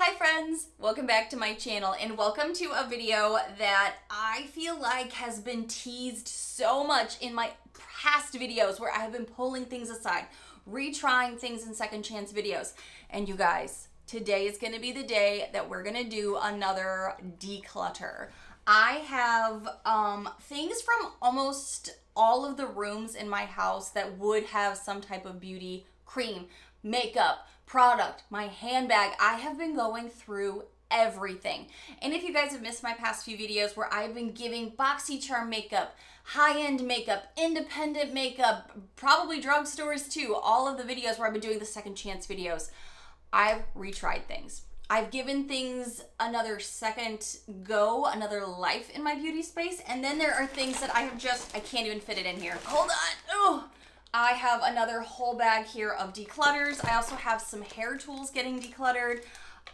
Hi friends, welcome back to my channel and welcome to a video that I feel like has been teased so much in my past videos where I have been pulling things aside, retrying things in second chance videos. And you guys, today is gonna be the day that we're gonna do another declutter. I have things from almost all of the rooms in my house that would have some type of beauty cream, makeup, product, my handbag. I have been going through everything. And if you guys have missed my past few videos where I've been giving Boxycharm makeup, high-end makeup, independent makeup, probably drugstores too, all of the videos where I've been doing the second chance videos, I've retried things. I've given things another second go, another life in my beauty space, and then there are things that I can't even fit it in here. Hold on. Oh. I have another whole bag here of declutters. I also have some hair tools getting decluttered.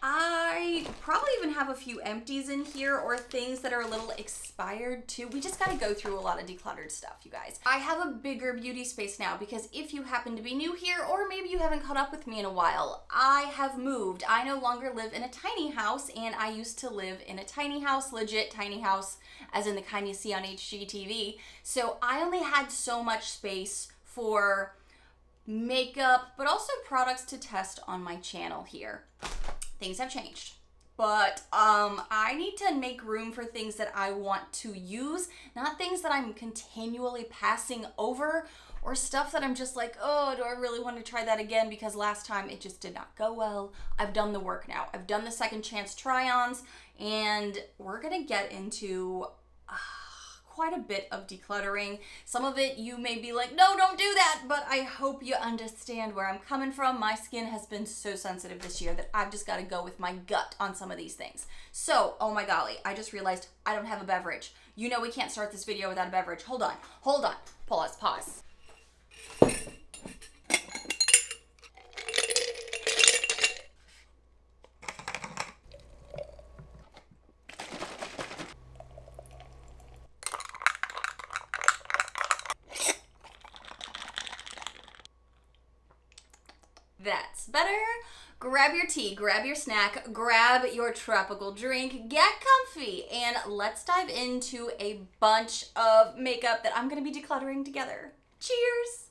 I probably even have a few empties in here or things that are a little expired too. We just gotta go through a lot of decluttered stuff, you guys. I have a bigger beauty space now because if you happen to be new here or maybe you haven't caught up with me in a while, I have moved. I no longer live in a tiny house and I used to live in a tiny house, legit tiny house, as in the kind you see on HGTV. So I only had so much space for makeup, but also products to test on my channel here. Things have changed, but I need to make room for things that I want to use, not things that I'm continually passing over or stuff that I'm just like, oh, do I really want to try that again because last time it just did not go well. I've done the work now. I've done the second chance try-ons and we're gonna get into quite a bit of decluttering. Some of it you may be like, no, don't do that, but I hope you understand where I'm coming from. My skin has been so sensitive this year that I've just got to go with my gut on some of these things. So, oh my golly, I just realized I don't have a beverage. You know we can't start this video without a beverage. Hold on, pause. That's better. Grab your tea, grab your snack, grab your tropical drink, get comfy, and let's dive into a bunch of makeup that I'm gonna be decluttering together. Cheers!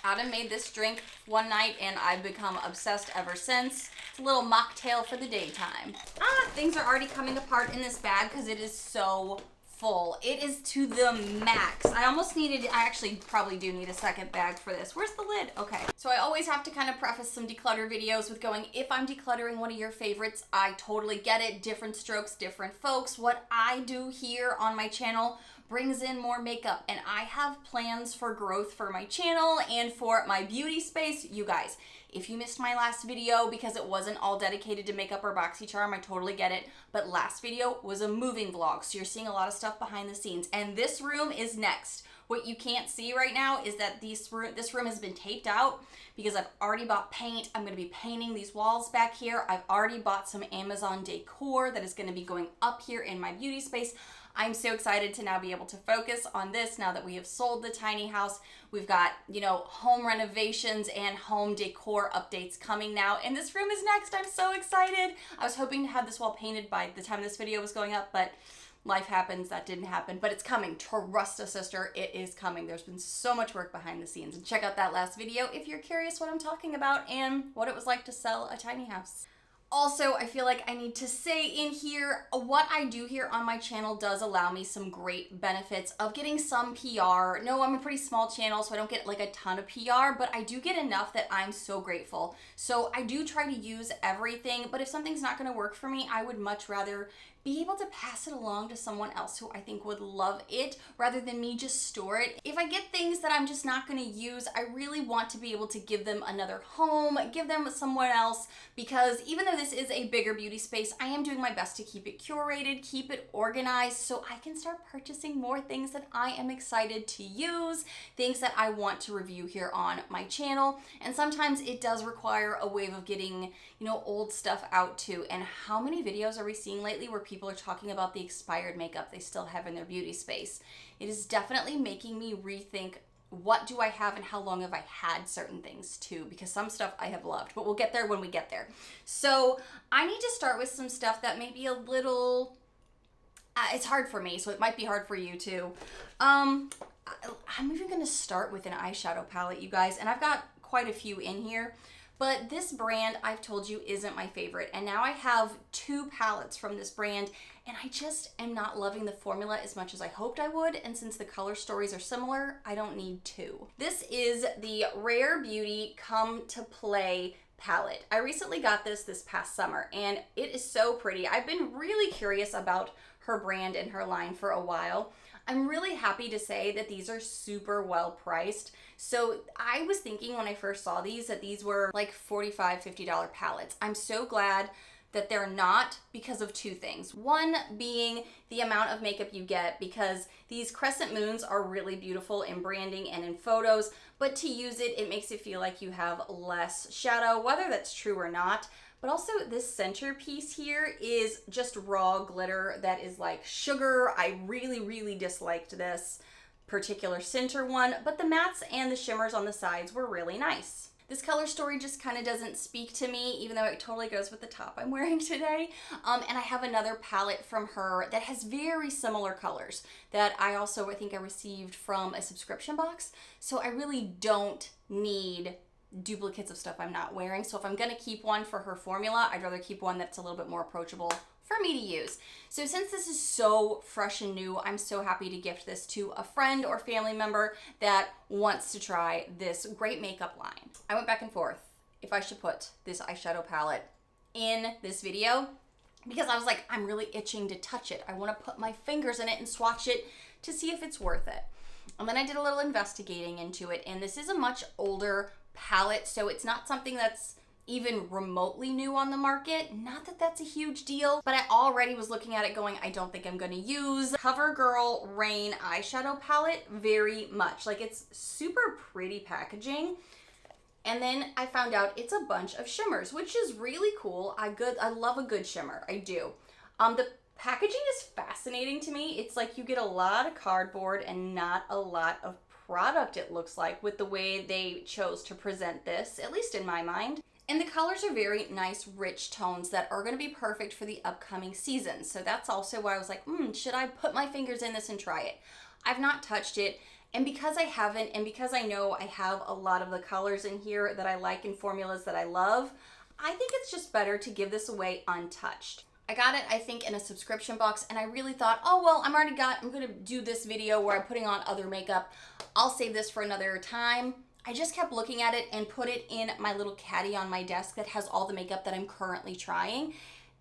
Adam made this drink one night and I've become obsessed ever since. It's a little mocktail for the daytime. Things are already coming apart in this bag because it is so full. It is to the max. I actually probably do need a second bag for this. Where's the lid? Okay. So I always have to kind of preface some declutter videos with going, if I'm decluttering one of your favorites, I totally get it. Different strokes, different folks. What I do here on my channel brings in more makeup and I have plans for growth for my channel and for my beauty space. You guys, if you missed my last video because it wasn't all dedicated to makeup or Boxycharm, I totally get it. But last video was a moving vlog, so you're seeing a lot of stuff behind the scenes. And this room is next. What you can't see right now is that this room has been taped out because I've already bought paint. I'm gonna be painting these walls back here. I've already bought some Amazon decor that is gonna be going up here in my beauty space. I'm so excited to now be able to focus on this now that we have sold the tiny house. We've got, home renovations and home decor updates coming now. And this room is next. I'm so excited. I was hoping to have this wall painted by the time this video was going up, but life happens. That didn't happen, but it's coming. Trust a sister. It is coming. There's been so much work behind the scenes. And check out that last video if you're curious what I'm talking about and what it was like to sell a tiny house. Also, I feel like I need to say in here, what I do here on my channel does allow me some great benefits of getting some PR. No, I'm a pretty small channel, so I don't get like a ton of PR, but I do get enough that I'm so grateful. So I do try to use everything, but if something's not gonna work for me, I would much rather be able to pass it along to someone else who I think would love it rather than me just store it. If I get things that I'm just not gonna use, I really want to be able to give them another home, give them someone else, because even though this is a bigger beauty space, I am doing my best to keep it curated, keep it organized, so I can start purchasing more things that I am excited to use, things that I want to review here on my channel. And sometimes it does require a wave of getting, old stuff out too. And how many videos are we seeing lately where people are talking about the expired makeup they still have in their beauty space? It is definitely making me rethink what do I have and how long have I had certain things too, because some stuff I have loved, but we'll get there when we get there. So I need to start with some stuff that may be a little, it's hard for me, so it might be hard for you too. I'm even gonna start with an eyeshadow palette, you guys, and I've got quite a few in here. But this brand, I've told you, isn't my favorite. And now I have 2 palettes from this brand, and I just am not loving the formula as much as I hoped I would. And since the color stories are similar, I don't need 2. This is the Rare Beauty Come to Play palette. I recently got this past summer, and it is so pretty. I've been really curious about her brand and her line for a while. I'm really happy to say that these are super well priced. So I was thinking when I first saw these that these were like $45, $50 palettes. I'm so glad that they're not, because of 2 things. One being the amount of makeup you get, because these crescent moons are really beautiful in branding and in photos, but to use it, it makes it feel like you have less shadow, whether that's true or not. But also this centerpiece here is just raw glitter that is like sugar. I really disliked this particular center one, but the mattes and the shimmers on the sides were really nice. This color story just kind of doesn't speak to me, even though it totally goes with the top I'm wearing today. And I have another palette from her that has very similar colors that I think I received from a subscription box. So I really don't need duplicates of stuff I'm not wearing. So if I'm gonna keep one for her formula, I'd rather keep one that's a little bit more approachable for me to use. So since this is so fresh and new, I'm so happy to gift this to a friend or family member that wants to try this great makeup line. I went back and forth if I should put this eyeshadow palette in this video, because I was like, I'm really itching to touch it. I want to put my fingers in it and swatch it to see if it's worth it. And then I did a little investigating into it, and this is a much older palette, so it's not something that's even remotely new on the market. Not that that's a huge deal, but I already was looking at it going, I don't think I'm gonna use CoverGirl Rain eyeshadow palette very much. Like, it's super pretty packaging. And then I found out it's a bunch of shimmers, which is really cool. I love a good shimmer, I do. The packaging is fascinating to me. It's like you get a lot of cardboard and not a lot of product, it looks like, with the way they chose to present this, at least in my mind. And the colors are very nice, rich tones that are going to be perfect for the upcoming season. So that's also why I was like, should I put my fingers in this and try it? I've not touched it. And because I haven't, and because I know I have a lot of the colors in here that I like and formulas that I love, I think it's just better to give this away untouched. I got it, I think, in a subscription box, and I really thought, oh, well, I'm going to do this video where I'm putting on other makeup. I'll save this for another time. I just kept looking at it and put it in my little caddy on my desk that has all the makeup that I'm currently trying.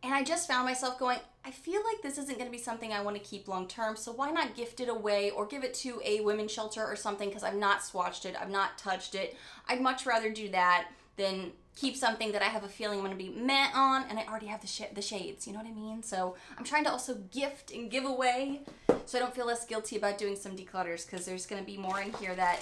And I just found myself going, I feel like this isn't going to be something I want to keep long term, so why not gift it away or give it to a women's shelter or something, because I've not swatched it, I've not touched it. I'd much rather do that than keep something that I have a feeling I'm going to be meh on, and I already have the shades, you know what I mean? So I'm trying to also gift and give away so I don't feel less guilty about doing some declutters, because there's going to be more in here that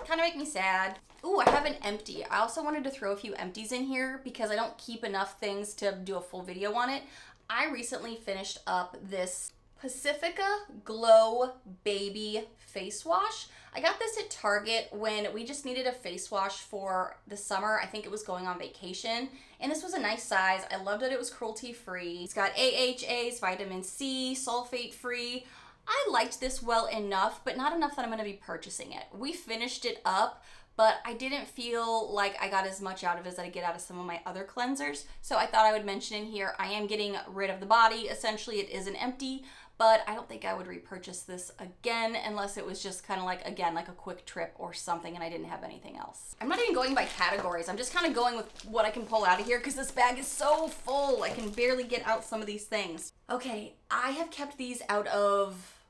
kind of make me sad. Ooh, I have an empty. I also wanted to throw a few empties in here because I don't keep enough things to do a full video on it. I recently finished up this Pacifica Glow Baby Face Wash. I got this at Target when we just needed a face wash for the summer. I think it was going on vacation. And this was a nice size. I loved that it was cruelty-free. It's got AHAs, vitamin C, sulfate-free. I liked this well enough, but not enough that I'm going to be purchasing it. We finished it up, but I didn't feel like I got as much out of it as I get out of some of my other cleansers. So I thought I would mention in here, I am getting rid of the body. Essentially, it is an empty, but I don't think I would repurchase this again unless it was just kind of like, again, like a quick trip or something and I didn't have anything else. I'm not even going by categories. I'm just kind of going with what I can pull out of here because this bag is so full. I can barely get out some of these things. Okay, I have kept these out of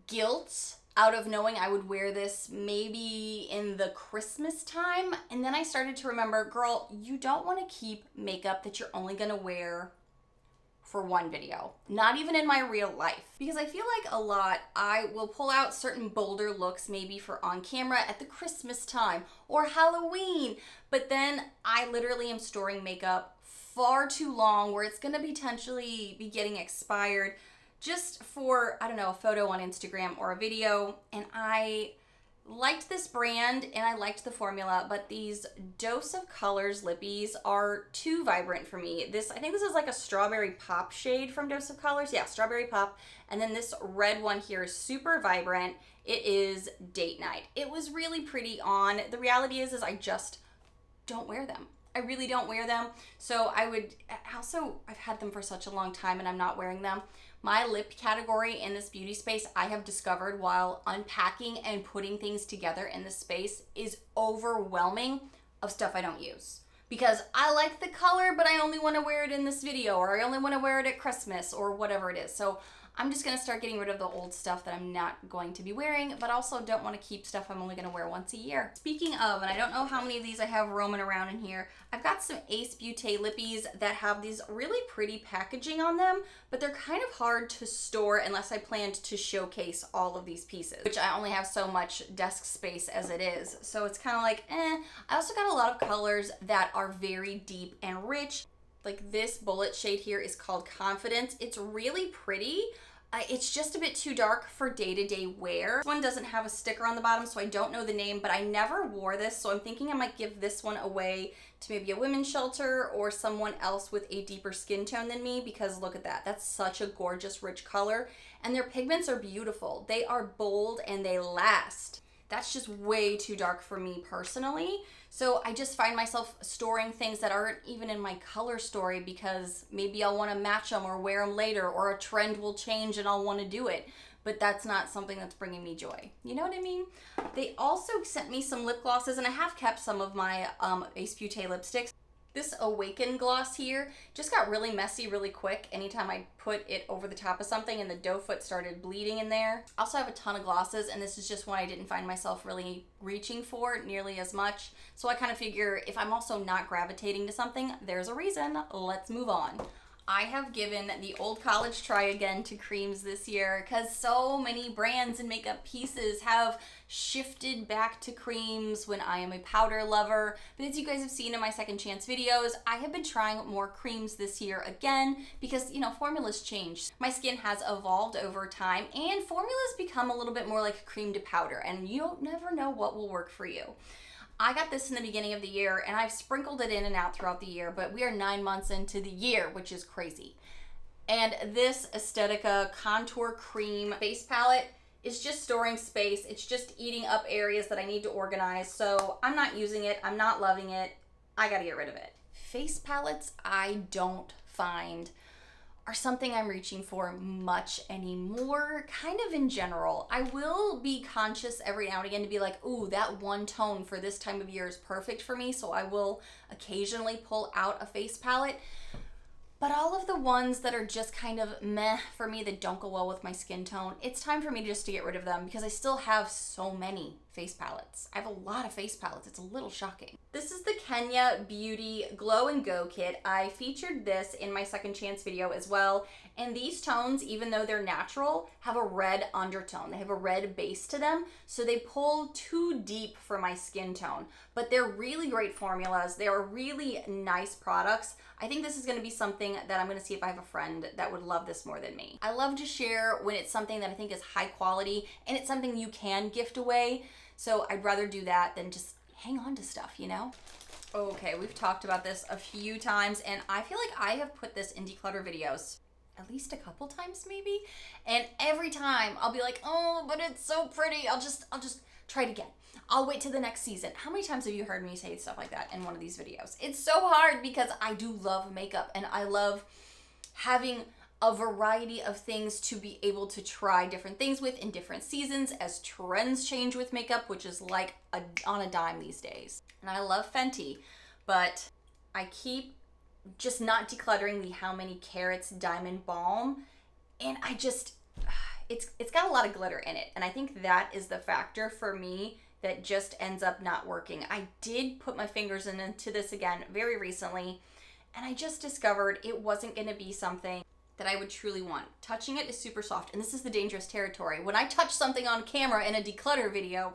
guilt, out of knowing I would wear this maybe in the Christmas time. And then I started to remember, girl, you don't want to keep makeup that you're only going to wear for one video, not even in my real life. Because I feel like a lot, I will pull out certain bolder looks maybe for on camera at the Christmas time or Halloween, but then I literally am storing makeup far too long where it's gonna potentially be getting expired just for, I don't know, a photo on Instagram or a video, and I liked this brand and I liked the formula, but these Dose of Colors lippies are too vibrant for me. I think this is like a strawberry pop shade from Dose of Colors. Yeah, strawberry pop. And then this red one here is super vibrant. It is Date Night. It was really pretty on. The reality is I just don't wear them. I really don't wear them. So I've had them for such a long time and I'm not wearing them. My lip category in this beauty space, I have discovered while unpacking and putting things together in this space, is overwhelming of stuff I don't use. Because I like the color, but I only want to wear it in this video, or I only want to wear it at Christmas, or whatever it is. So I'm just going to start getting rid of the old stuff that I'm not going to be wearing, but also don't want to keep stuff I'm only going to wear once a year. Speaking of, and I don't know how many of these I have roaming around in here, I've got some Ace Beauté lippies that have these really pretty packaging on them, but they're kind of hard to store unless I planned to showcase all of these pieces, which I only have so much desk space as it is. So it's kind of like, I also got a lot of colors that are very deep and rich. Like this bullet shade here is called Confidence. It's really pretty. It's just a bit too dark for day-to-day wear. This one doesn't have a sticker on the bottom, so I don't know the name, but I never wore this, so I'm thinking I might give this one away to maybe a women's shelter or someone else with a deeper skin tone than me, because look at that. That's such a gorgeous, rich color, and their pigments are beautiful. They are bold and they last. That's just way too dark for me personally. So I just find myself storing things that aren't even in my color story because maybe I'll want to match them or wear them later, or a trend will change and I'll want to do it. But that's not something that's bringing me joy. You know what I mean? They also sent me some lip glosses, and I have kept some of my Ace Beauté lipsticks. This Awaken gloss here just got really messy really quick anytime I put it over the top of something, and the doe foot started bleeding in there. I also have a ton of glosses, and this is just one I didn't find myself really reaching for nearly as much. So I kind of figure if I'm also not gravitating to something, there's a reason. Let's move on. I have given the old college try again to creams this year because so many brands and makeup pieces have shifted back to creams when I am a powder lover. But as you guys have seen in my second chance videos, I have been trying more creams this year again because, you know, formulas change. My skin has evolved over time and formulas become a little bit more like cream to powder, and you don't never know what will work for you. I got this in the beginning of the year and I've sprinkled it in and out throughout the year, but we are 9 months into the year, which is crazy. And this Aesthetica Contour Cream Face Palette is just storing space. It's just eating up areas that I need to organize. So I'm not using it. I'm not loving it. I gotta get rid of it. Face palettes I don't find are something I'm reaching for much anymore, kind of in general. I will be conscious every now and again to be like, ooh, that one tone for this time of year is perfect for me, so I will occasionally pull out a face palette. But all of the ones that are just kind of meh for me that don't go well with my skin tone, it's time for me just to get rid of them because I still have so many face palettes. I have a lot of face palettes. It's a little shocking. This is the Kenya Beauty Glow and Go Kit. I featured this in my second chance video as well. And these tones, even though they're natural, have a red undertone. They have a red base to them, so they pull too deep for my skin tone. But they're really great formulas. They are really nice products. I think this is going to be something that I'm going to see if I have a friend that would love this more than me. I love to share when it's something that I think is high quality and it's something you can gift away. So I'd rather do that than just hang on to stuff, you know? Okay, we've talked about this a few times and I feel like I have put this in declutter videos at least a couple times maybe. And every time I'll be like, oh, but it's so pretty. I'll just try it again. I'll wait till the next season. How many times have you heard me say stuff like that in one of these videos? It's so hard because I do love makeup and I love having a variety of things to be able to try different things with in different seasons as trends change with makeup, which is like on a dime these days. And I love Fenty, but I keep just not decluttering the How Many Carats Diamond Balm, and I just, it's got a lot of glitter in it, and I think that is the factor for me that just ends up not working. I did put my fingers into this again very recently, and I just discovered it wasn't going to be something that I would truly want. Touching it is super soft, and this is the dangerous territory. When I touch something on camera in a declutter video,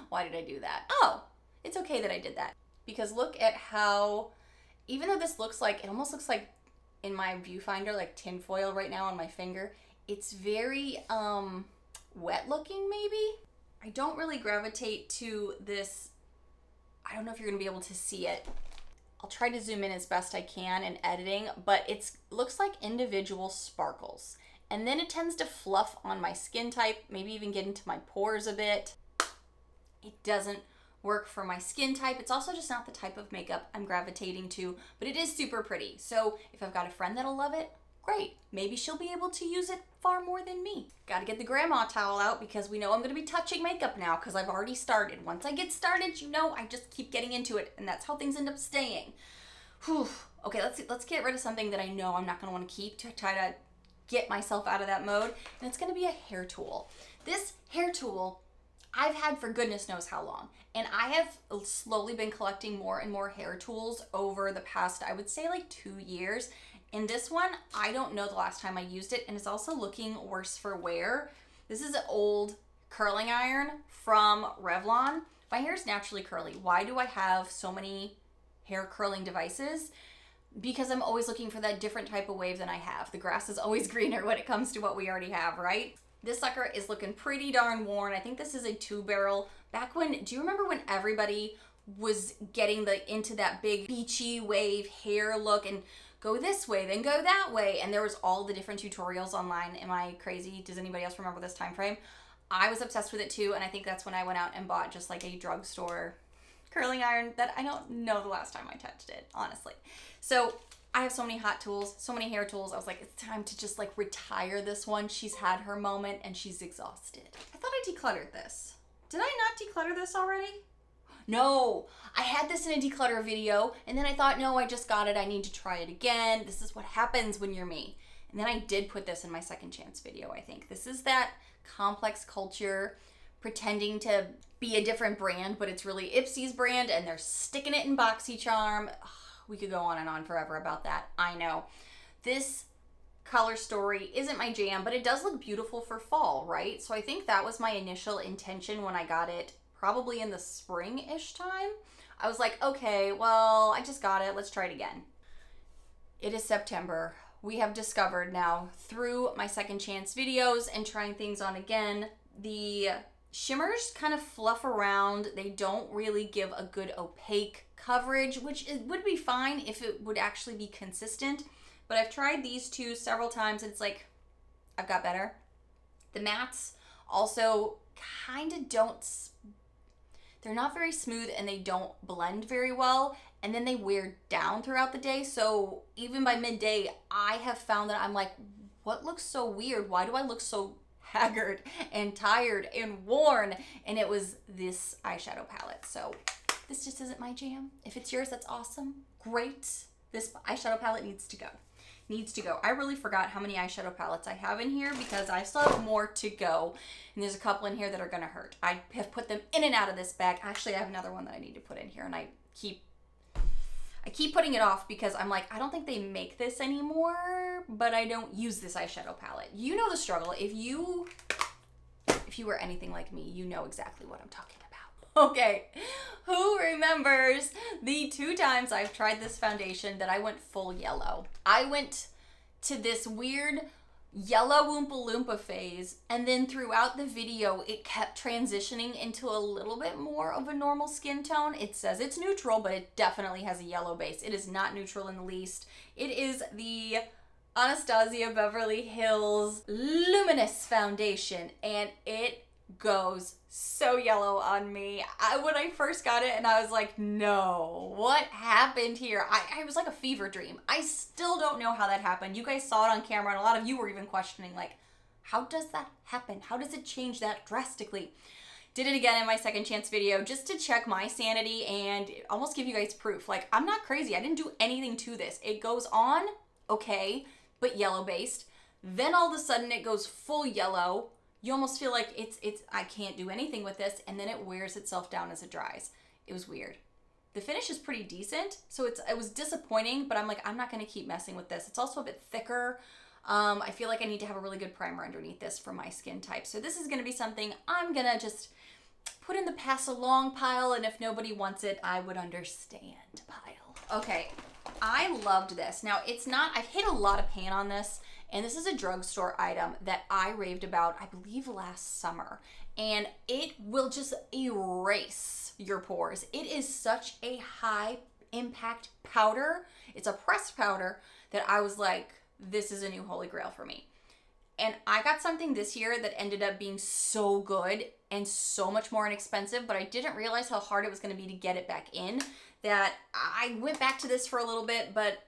why did I do that? Oh, it's okay that I did that, because look at how, even though this looks like, it almost looks like in my viewfinder, like tinfoil right now on my finger, it's very wet looking maybe. I don't really gravitate to this. I don't know if you're gonna be able to see it. I'll try to zoom in as best I can in editing, but it looks like individual sparkles. And then it tends to fluff on my skin type, maybe even get into my pores a bit. It doesn't work for my skin type. It's also just not the type of makeup I'm gravitating to, but it is super pretty. So if I've got a friend that'll love it, great. Maybe she'll be able to use it far more than me. Gotta get the grandma towel out because we know I'm gonna be touching makeup now because I've already started. Once I get started, you know, I just keep getting into it, and that's how things end up staying. Whew. Okay, let's get rid of something that I know I'm not gonna wanna keep to try to get myself out of that mode, and it's gonna be a hair tool. This hair tool I've had for goodness knows how long, and I have slowly been collecting more and more hair tools over the past, I would say, like 2 years. And this one, I don't know the last time I used it, and it's also looking worse for wear. This is an old curling iron from Revlon. My hair is naturally curly. Why do I have so many hair curling devices? Because I'm always looking for that different type of wave than I have. The grass is always greener when it comes to what we already have, right? This sucker is looking pretty darn worn. I think this is a 2-barrel. Back when, do you remember when everybody was getting into that big beachy wave hair look and go this way, then go that way, and there was all the different tutorials online? Am I crazy? Does anybody else remember this time frame? I was obsessed with it too, and I think that's when I went out and bought just like a drugstore curling iron that I don't know the last time I touched it, honestly. So I have so many hot tools, so many hair tools. I was like, it's time to just like retire this one. She's had her moment and she's exhausted. I thought I decluttered this. Did I not declutter this already? No, I had this in a declutter video, and then I thought, no, I just got it. I need to try it again. This is what happens when you're me. And then I did put this in my second chance video, I think. This is that complex culture pretending to be a different brand, but it's really Ipsy's brand, and they're sticking it in Boxycharm. We could go on and on forever about that. I know. This color story isn't my jam, but it does look beautiful for fall, right? So I think that was my initial intention when I got it, probably in the spring-ish time. I was like, okay, well, I just got it. Let's try it again. It is September. We have discovered now through my second chance videos and trying things on again, the shimmers kind of fluff around. They don't really give a good opaque coverage, which would be fine if it would actually be consistent. But I've tried these two several times, and it's like, I've got better. The mattes also kind of don't, they're not very smooth, and they don't blend very well, and then they wear down throughout the day. So even by midday, I have found that I'm like, what looks so weird? Why do I look so haggard and tired and worn? And it was this eyeshadow palette. So this just isn't my jam. If it's yours, that's awesome. Great. This eyeshadow palette needs to go. Needs to go. I really forgot how many eyeshadow palettes I have in here because I still have more to go. And there's a couple in here that are going to hurt. I have put them in and out of this bag. Actually, I have another one that I need to put in here, and I keep putting it off because I'm like, I don't think they make this anymore, but I don't use this eyeshadow palette. You know the struggle. If you were anything like me, you know exactly what I'm talking about. Okay, who remembers the 2 times I've tried this foundation that I went full yellow? I went to this weird yellow Oompa Loompa phase, and then throughout the video, it kept transitioning into a little bit more of a normal skin tone. It says it's neutral, but it definitely has a yellow base. It is not neutral in the least. It is the Anastasia Beverly Hills Luminous Foundation, and it goes so yellow on me. When I first got it, and I was like, no, what happened here? I was like a fever dream. I still don't know how that happened. You guys saw it on camera, and a lot of you were even questioning, like, how does that happen? How does it change that drastically? Did it again in my second chance video just to check my sanity and almost give you guys proof. Like, I'm not crazy. I didn't do anything to this. It goes on, okay, but yellow based. Then all of a sudden it goes full yellow. You almost feel like I can't do anything with this, and then it wears itself down as it dries. It was weird. The finish is pretty decent, so it was disappointing, but I'm like, I'm not gonna keep messing with this. It's also a bit thicker. I feel like I need to have a really good primer underneath this for my skin type. So this is gonna be something I'm gonna just put in the pass along pile, and if nobody wants it, I would understand pile. Okay, I loved this. Now it's not, I've hit a lot of pan on this, and this is a drugstore item that I raved about, I believe last summer. and it will just erase your pores. It is such a high impact powder. It's a pressed powder that I was like, this is a new holy grail for me. And I got something this year that ended up being so good and so much more inexpensive, but I didn't realize how hard it was going to be to get it back in, that I went back to this for a little bit, but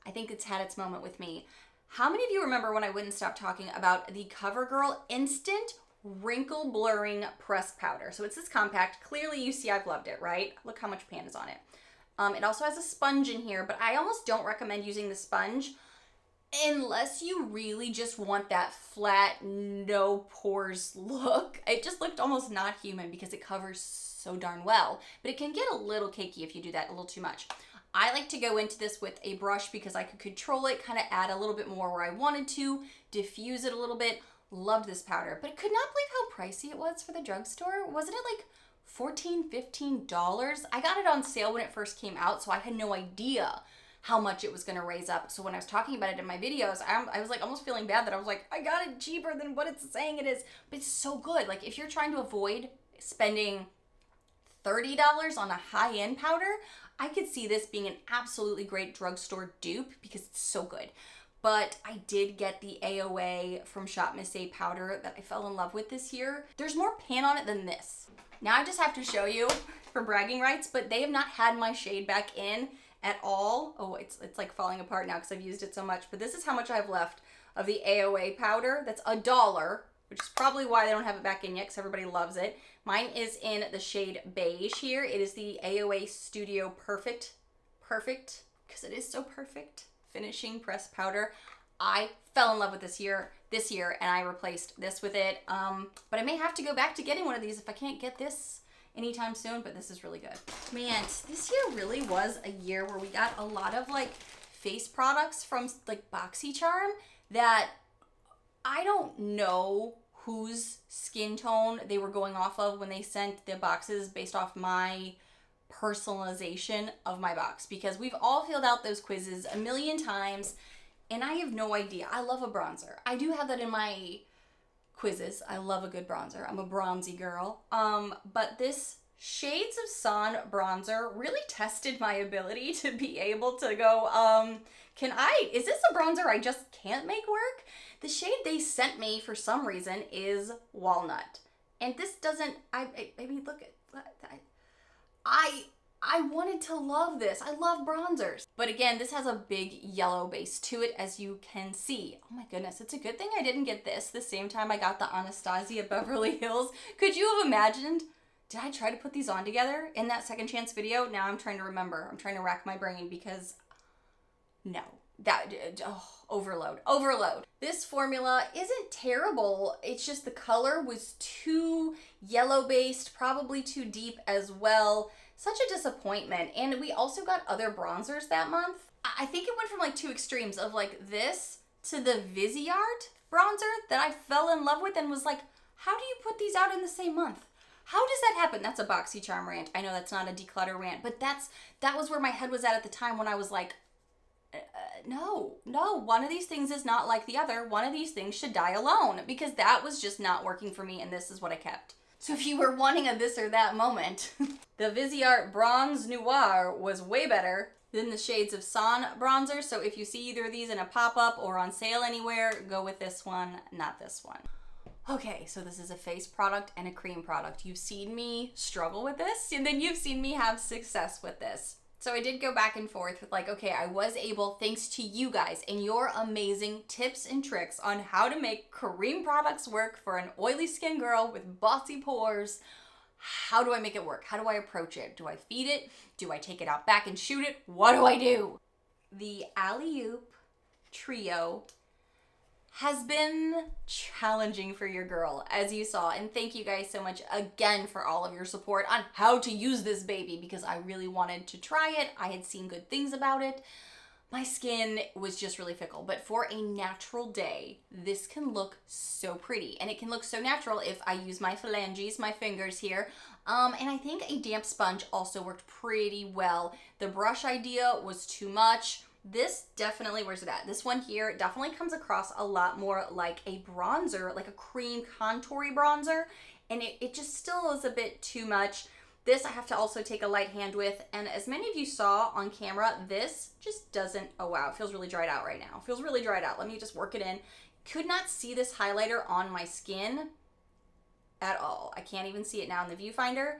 I think it's had its moment with me. How many of you remember when I wouldn't stop talking about the CoverGirl Instant Wrinkle Blurring Pressed Powder? So it's this compact. Clearly you see I've loved it, right? Look how much pan is on it. It also has a sponge in here, but I almost don't recommend using the sponge unless you really just want that flat, no pores look. It just looked almost not human because it covers so darn well, but it can get a little cakey if you do that a little too much. I like to go into this with a brush because I could control it, kind of add a little bit more where I wanted to, diffuse it a little bit. Loved this powder, but could not believe how pricey it was for the drugstore. Wasn't it like $14, $15? I got it on sale when it first came out, so I had no idea how much it was going to raise up. So when I was talking about it in my videos, I was like almost feeling bad that I was like, I got it cheaper than what it's saying it is, but it's so good. Like if you're trying to avoid spending $30 on a high-end powder, I could see this being an absolutely great drugstore dupe because it's so good. But I did get the AOA from Shop Miss A powder that I fell in love with this year. There's more pan on it than this. Now I just have to show you for bragging rights, but they have not had my shade back in at all. Oh, it's like falling apart now because I've used it so much, but this is how much I've left of the AOA powder. That's $1, which is probably why they don't have it back in yet because everybody loves it. Mine is in the shade beige here. It is the AOA Studio Perfect, because it is so perfect, finishing pressed powder. I fell in love with this year, and I replaced this with it. But I may have to go back to getting one of these if I can't get this anytime soon, but this is really good. Man, this year really was a year where we got a lot of like face products from like Boxycharm that I don't know whose skin tone they were going off of when they sent the boxes based off my personalization of my box, because we've all filled out those quizzes a million times and I have no idea. I love a bronzer. I do have that in my quizzes. I love a good bronzer. I'm a bronzy girl. But this Shades of Sun bronzer really tested my ability to be able to go, is this a bronzer I just can't make work? The shade they sent me for some reason is Walnut. And this doesn't, I mean, look at, I wanted to love this. I love bronzers. But again, this has a big yellow base to it, as you can see. Oh my goodness, it's a good thing I didn't get this the same time I got the Anastasia Beverly Hills. Could you have imagined? Did I try to put these on together in that second chance video? Now I'm trying to remember. I'm trying to rack my brain because no. Overload. This formula isn't terrible. It's just the color was too yellow based, probably too deep as well. Such a disappointment. And we also got other bronzers that month. I think it went from like two extremes of like this to the Viseart bronzer that I fell in love with and was like, how do you put these out in the same month? How does that happen? That's a Boxycharm rant. I know that's not a declutter rant, but that was where my head was at the time when I was like, no, one of these things is not like the other. One of these things should die alone, because that was just not working for me, and this is what I kept. So if you were wanting a this or that moment, the Viseart Bronze Noir was way better than the Shades of Sun bronzer. So if you see either of these in a pop-up or on sale anywhere, go with this one, not this one. Okay, so this is a face product and a cream product. You've seen me struggle with this, and then you've seen me have success with this. So I did go back and forth with like, okay, I was able, thanks to you guys and your amazing tips and tricks on how to make cream products work for an oily skin girl with bossy pores. How do I make it work? How do I approach it? Do I feed it? Do I take it out back and shoot it? What do I do? The Alley-Oop Trio has been challenging for your girl, as you saw, and thank you guys so much again for all of your support on how to use this baby, because I really wanted to try it. I had seen good things about it. My skin was just really fickle, but for a natural day, this can look so pretty, and it can look so natural if I use my phalanges, my fingers here, and I think a damp sponge also worked pretty well. The brush idea was too much. This definitely, where's it at? This one here definitely comes across a lot more like a bronzer, like a cream contoury bronzer. And it just still is a bit too much. This I have to also take a light hand with. And as many of you saw on camera, this just doesn't, oh wow, it feels really dried out right now. It feels really dried out. Let me just work it in. Could not see this highlighter on my skin at all. I can't even see it now in the viewfinder.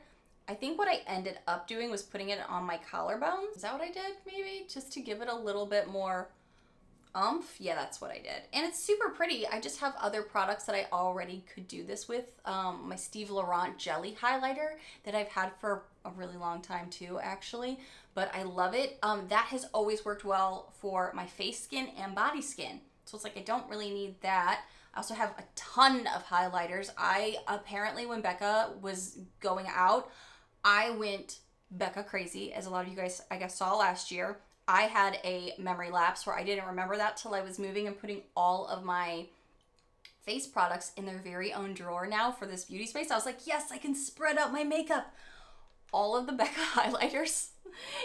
I think what I ended up doing was putting it on my collarbone. Is that what I did, maybe? Just to give it a little bit more oomph. Yeah, that's what I did. And it's super pretty. I just have other products that I already could do this with. My Steve Laurent Jelly Highlighter that I've had for a really long time too, actually. But I love it. That has always worked well for my face skin and body skin. So it's like I don't really need that. I also have a ton of highlighters. I apparently, when Becca was going out, I went Becca crazy, as a lot of you guys, I guess, saw last year. I had a memory lapse where I didn't remember that till I was moving and putting all of my face products in their very own drawer now for this beauty space. I was like, yes, I can spread out my makeup. All of the Becca highlighters.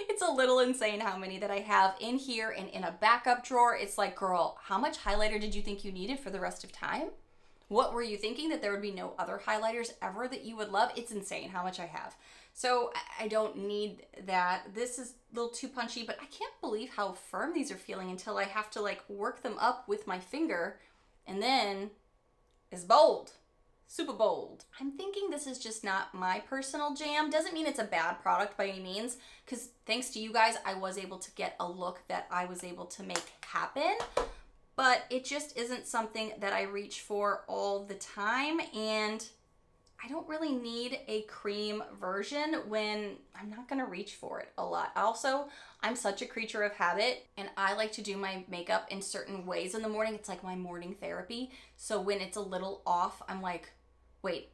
It's a little insane how many that I have in here and in a backup drawer. It's like, girl, how much highlighter did you think you needed for the rest of time? What were you thinking, that there would be no other highlighters ever that you would love? It's insane how much I have. So I don't need that. This is a little too punchy, but I can't believe how firm these are feeling until I have to like work them up with my finger, and then it's bold. Super bold. I'm thinking this is just not my personal jam. Doesn't mean it's a bad product by any means, because thanks to you guys, I was able to get a look that I was able to make happen. But it just isn't something that I reach for all the time, and I don't really need a cream version when I'm not gonna reach for it a lot. Also, I'm such a creature of habit, and I like to do my makeup in certain ways in the morning. It's like my morning therapy. So when it's a little off, I'm like, wait,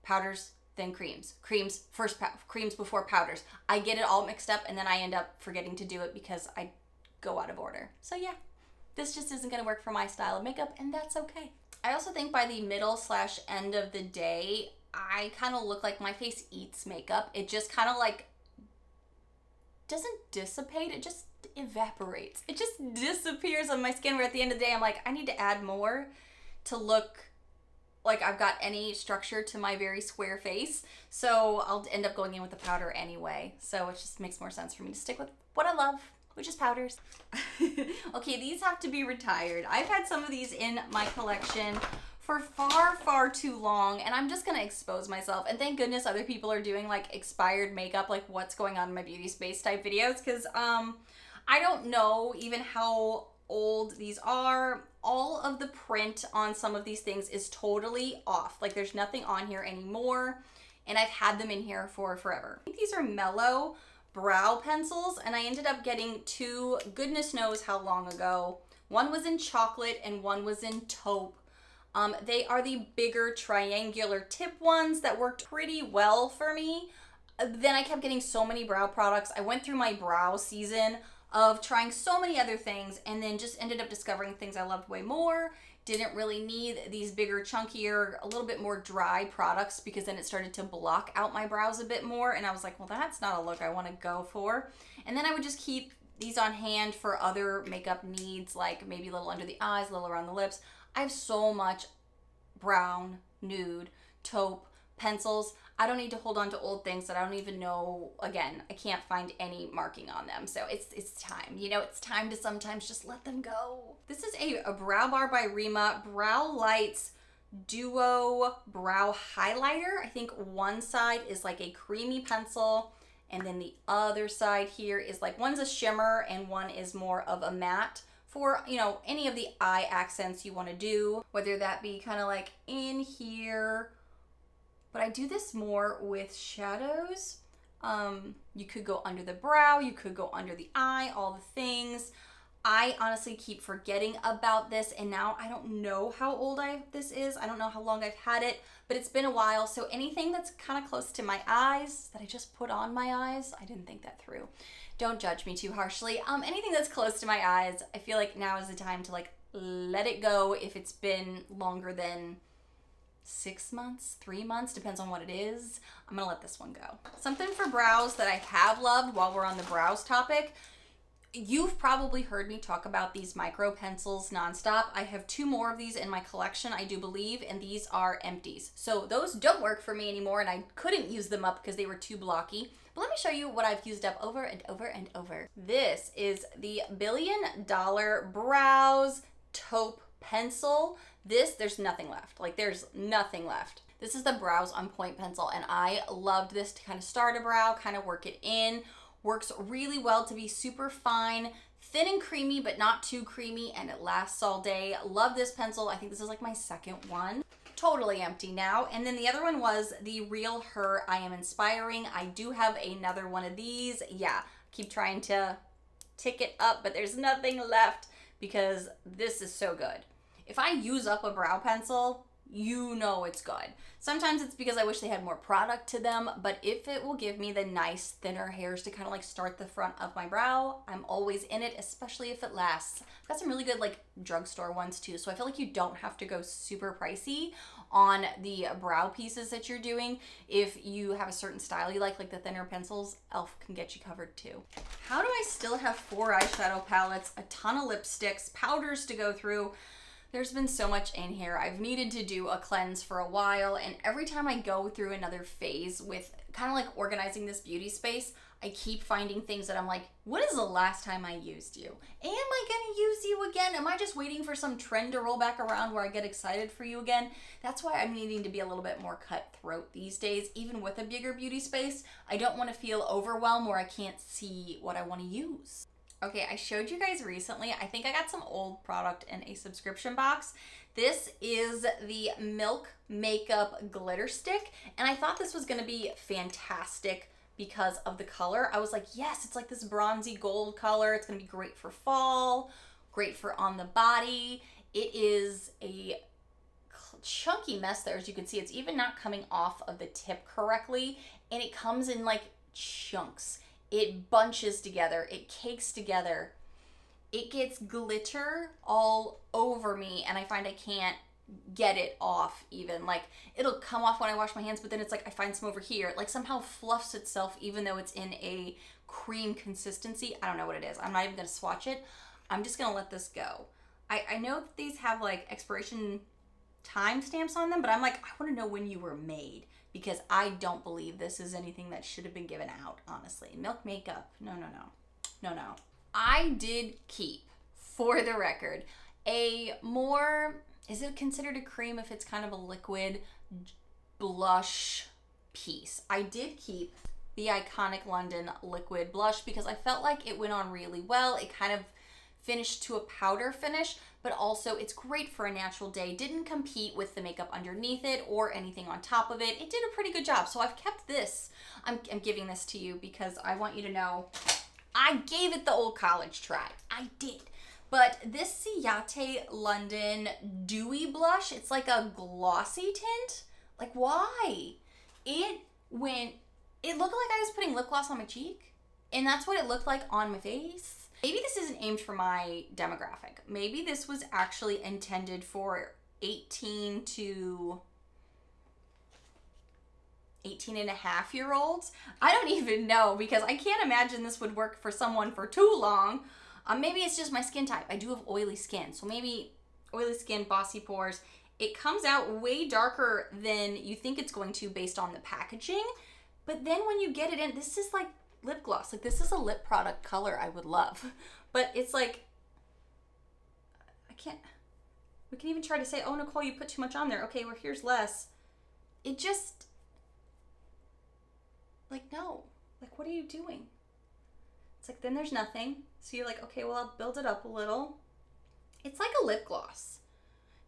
powders, then creams. Creams first, creams before powders. I get it all mixed up, and then I end up forgetting to do it because I go out of order. So yeah. This just isn't gonna work for my style of makeup, and that's okay. I also think by the middle/end of the day, I kind of look like my face eats makeup. It just kind of like doesn't dissipate, it just evaporates. It just disappears on my skin, where at the end of the day, I'm like, I need to add more to look like I've got any structure to my very square face. So I'll end up going in with the powder anyway. So it just makes more sense for me to stick with what I love, which is powders. Okay, these have to be retired. I've had some of these in my collection for far too long, and I'm just gonna expose myself. And thank goodness other people are doing like expired makeup, like what's going on in my beauty space type videos, because I don't know even how old these are. All of the print on some of these things is totally off. Like there's nothing on here anymore, and I've had them in here for forever. I think these are Mellow brow pencils, and I ended up getting two, goodness knows how long ago. One was in chocolate and one was in taupe. They are the bigger triangular tip ones that worked pretty well for me. Then I kept getting so many brow products. I went through my brow season of trying so many other things, and then just ended up discovering things I loved way more. Didn't really need these bigger, chunkier, a little bit more dry products, because then it started to block out my brows a bit more, and I was like, well, that's not a look I want to go for. And then I would just keep these on hand for other makeup needs, like maybe a little under the eyes, a little around the lips. I have so much brown, nude, taupe pencils. I don't need to hold on to old things that I don't even know. Again, I can't find any marking on them. So it's time. You know, it's time to sometimes just let them go. This is a Brow Bar by Rima Brow Lights Duo Brow Highlighter. I think one side is like a creamy pencil, and then the other side here is like, one's a shimmer and one is more of a matte, for, you know, any of the eye accents you want to do, whether that be kind of like in here. But I do this more with shadows. You could go under the brow, you could go under the eye, all the things. I honestly keep forgetting about this, and now I don't know how old this is. I don't know how long I've had it, but it's been a while. So anything that's kind of close to my eyes that I just put on my eyes, I didn't think that through. Don't judge me too harshly. Anything that's close to my eyes, I feel like now is the time to like let it go if it's been longer than 6 months, 3 months, depends on what it is. I'm gonna let this one go. Something for brows that I have loved while we're on the brows topic. You've probably heard me talk about these micro pencils nonstop. I have 2 more of these in my collection, I do believe, and these are empties. So those don't work for me anymore, and I couldn't use them up because they were too blocky. But let me show you what I've used up over and over and over. This is the $1 Billion Brows Taupe Pencil. There's nothing left. Like, there's nothing left. This is the Brows on Point pencil, and I loved this to kind of start a brow, kind of work it in. Works really well to be super fine, thin and creamy, but not too creamy, and it lasts all day. Love this pencil. I think this is like my second one. Totally empty now. And then the other one was the Real Her I Am Inspiring. I do have another one of these. Yeah, keep trying to tick it up, but there's nothing left because this is so good. If I use up a brow pencil, you know it's good. Sometimes it's because I wish they had more product to them, but if it will give me the nice thinner hairs to kind of like start the front of my brow, I'm always in it, especially if it lasts. I've got some really good like drugstore ones too, so I feel like you don't have to go super pricey on the brow pieces that you're doing. If you have a certain style you like the thinner pencils, e.l.f. can get you covered too. How do I still have 4 eyeshadow palettes, a ton of lipsticks, powders to go through? There's been so much in here. I've needed to do a cleanse for a while, and every time I go through another phase with kind of like organizing this beauty space, I keep finding things that I'm like, when is the last time I used you? Am I gonna use you again? Am I just waiting for some trend to roll back around where I get excited for you again? That's why I'm needing to be a little bit more cutthroat these days. Even with a bigger beauty space, I don't want to feel overwhelmed where I can't see what I want to use. Okay, I showed you guys recently, I think I got some old product in a subscription box. This is the Milk Makeup Glitter Stick, and I thought this was gonna be fantastic because of the color. I was like, yes, it's like this bronzy gold color. It's gonna be great for fall, great for on the body. It is a chunky mess there, as you can see. It's even not coming off of the tip correctly, and it comes in like chunks. It bunches together, it cakes together, it gets glitter all over me, and I find I can't get it off even. Like, it'll come off when I wash my hands, but then it's like I find some over here. It like somehow fluffs itself even though it's in a cream consistency. I don't know what it is. I'm not even gonna swatch it. I'm just gonna let this go. I know that these have like expiration time stamps on them, but I'm like, I wanna know when you were made, because I don't believe this is anything that should have been given out, honestly. Milk makeup, no. I did keep, for the record, a more, is it considered a cream if it's kind of a liquid blush piece? I did keep the Iconic London Liquid Blush because I felt like it went on really well. It kind of finished to a powder finish, but also it's great for a natural day. Didn't compete with the makeup underneath it or anything on top of it. It did a pretty good job. So I've kept this. I'm giving this to you because I want you to know I gave it the old college try. I did. But this Ciate London Dewy Blush, it's like a glossy tint. Like, why? It looked like I was putting lip gloss on my cheek, and that's what it looked like on my face. Maybe this isn't aimed for my demographic. Maybe this was actually intended for 18 and a half year olds. I don't even know, because I can't imagine this would work for someone for too long. Maybe it's just my skin type. I do have oily skin, so maybe oily skin, bossy pores. It comes out way darker than you think it's going to based on the packaging. But then when you get it in, this is like lip gloss. Like, this is a lip product color I would love. But it's like, we can even try to say, oh, Nichole, you put too much on there. Okay, well, here's less. It just, like, no. Like, what are you doing? It's like, then there's nothing. So you're like, okay, well, I'll build it up a little. It's like a lip gloss.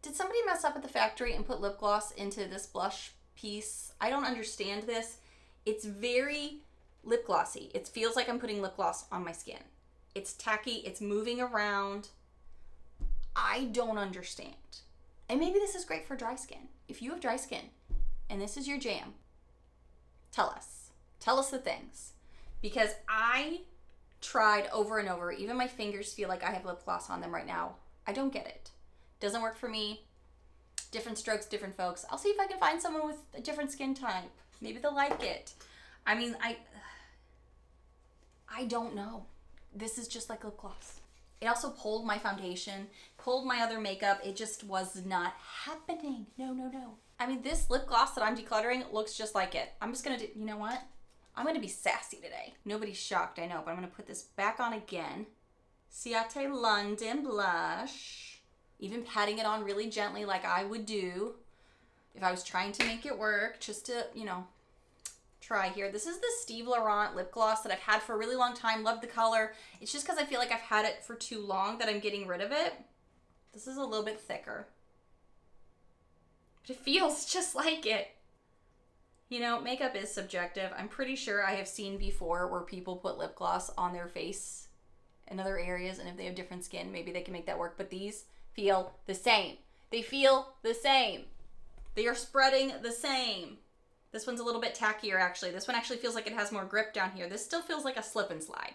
Did somebody mess up at the factory and put lip gloss into this blush piece? I don't understand this. It's very lip glossy. It feels like I'm putting lip gloss on my skin. It's tacky. It's moving around. I don't understand. And maybe this is great for dry skin. If you have dry skin and this is your jam, tell us. Tell us the things. Because I tried over and over. Even my fingers feel like I have lip gloss on them right now. I don't get it. Doesn't work for me. Different strokes, different folks. I'll see if I can find someone with a different skin type. Maybe they'll like it. I mean, I don't know. this is just like lip gloss. It also pulled my foundation, pulled my other makeup. It just was not happening. No, no, no. I mean, this lip gloss that I'm decluttering looks just like it. I'm just gonna do, you know what? I'm gonna be sassy today. Nobody's shocked, I know, but I'm gonna put this back on again. Ciate London blush. Even patting it on really gently like I would do if I was trying to make it work, just to, you know, try here. This is the Steve Laurent lip gloss that I've had for a really long time. Love the color. It's just because I feel like I've had it for too long that I'm getting rid of it. This is a little bit thicker, but it feels just like it. You know, makeup is subjective. I'm pretty sure I have seen before where people put lip gloss on their face in other areas, and if they have different skin, maybe they can make that work, but these feel the same. They feel the same. They are spreading the same. This one's a little bit tackier, actually. This one actually feels like it has more grip down here. This still feels like a slip and slide.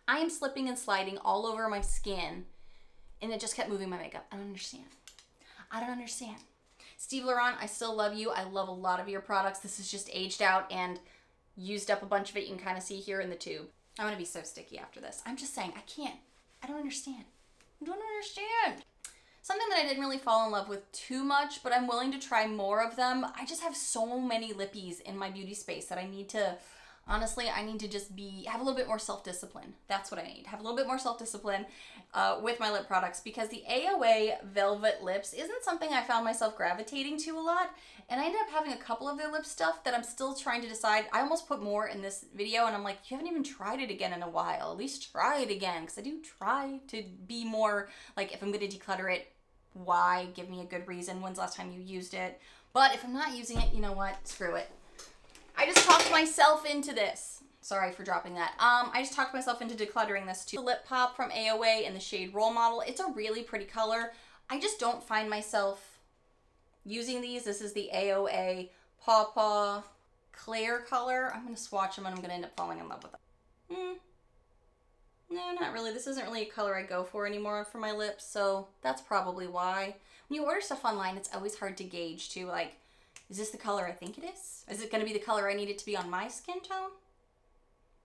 I am slipping and sliding all over my skin, and it just kept moving my makeup. I don't understand. I don't understand. Steve Laurent, I still love you. I love a lot of your products. This is just aged out and used up a bunch of it. You can kind of see here in the tube. I'm going to be so sticky after this. I'm just saying, I can't. I don't understand. I don't understand. Something that I didn't really fall in love with too much, but I'm willing to try more of them. I just have so many lippies in my beauty space that I need to, honestly, I need to just have a little bit more self-discipline. That's what I need. Have a little bit more self-discipline with my lip products, because the AOA Velvet Lips isn't something I found myself gravitating to a lot. And I ended up having a couple of their lip stuff that I'm still trying to decide. I almost put more in this video, and I'm like, you haven't even tried it again in a while. At least try it again, because I do try to be more, like, if I'm going to declutter it, why? Give me a good reason. When's the last time you used it? But if I'm not using it, you know what? Screw it. I just talked myself into this. Sorry for dropping that. I just talked myself into decluttering this too. The Lip Pop from AOA in the shade Role Model. It's a really pretty color. I just don't find myself using these. This is the AOA Paw Paw Claire color. I'm going to swatch them and I'm going to end up falling in love with them. No, not really. This isn't really a color I go for anymore for my lips, so that's probably why. When you order stuff online, it's always hard to gauge too, like, is this the color I think it is? Is it going to be the color I need it to be on my skin tone?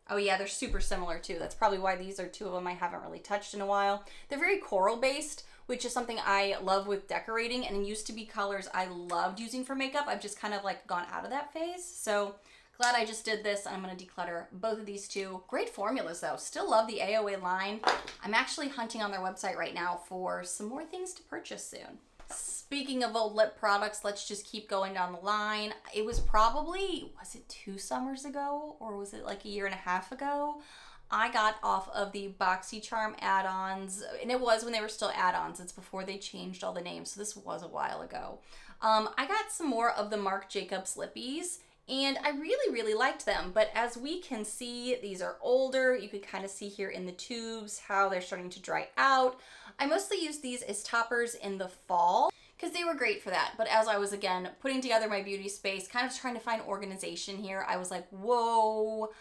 Oh yeah, they're super similar too. That's probably why these are two of them I haven't really touched in a while. They're very coral based, which is something I love with decorating, and it used to be colors I loved using for makeup. I've just kind of like gone out of that phase, so glad I just did this. I'm going to declutter both of these two. Great formulas though. Still love the AOA line. I'm actually hunting on their website right now for some more things to purchase soon. Speaking of old lip products, let's just keep going down the line. It was probably, was it 2 summers ago, or was it like a year and a half ago? I got off of the Boxycharm add-ons, and it was when they were still add-ons. It's before they changed all the names, so this was a while ago. I got some more of the Marc Jacobs lippies, and I really, really liked them. But as we can see, these are older. You can kind of see here in the tubes how they're starting to dry out. I mostly use these as toppers in the fall because they were great for that. But as I was, again, putting together my beauty space, kind of trying to find organization here, I was like, whoa,